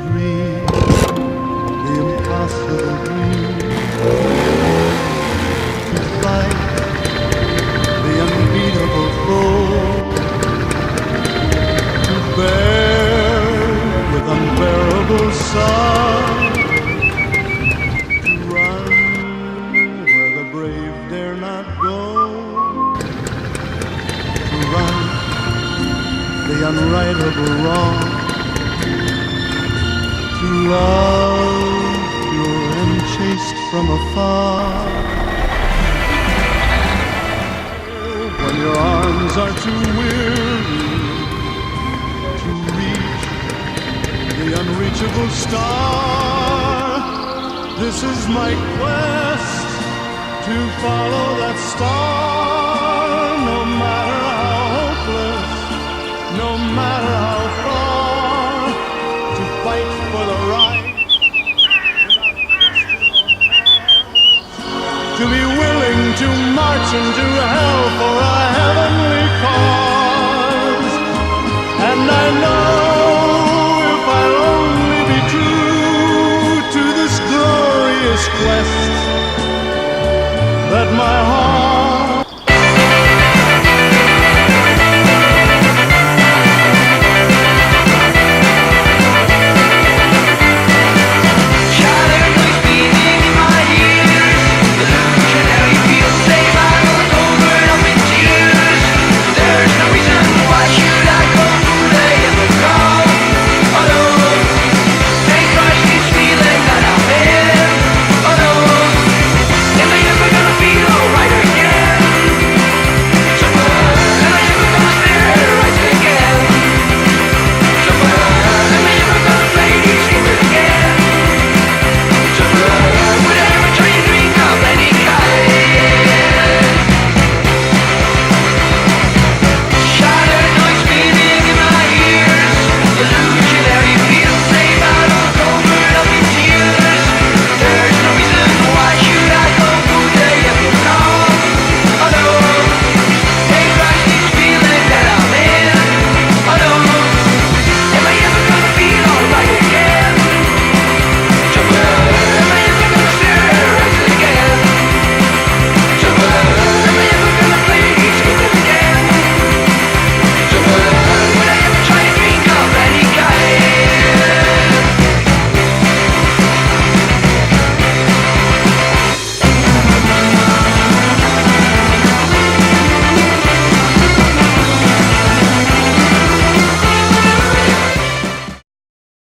dream the impossible dream, to fight the unbeatable foe, to bear with unbearable sorrow, to run where the brave dare not go, to right the unrightable wrong, to love pure and chaste from afar. When your arms are too weary to reach the unreachable star, this is my quest to follow that star.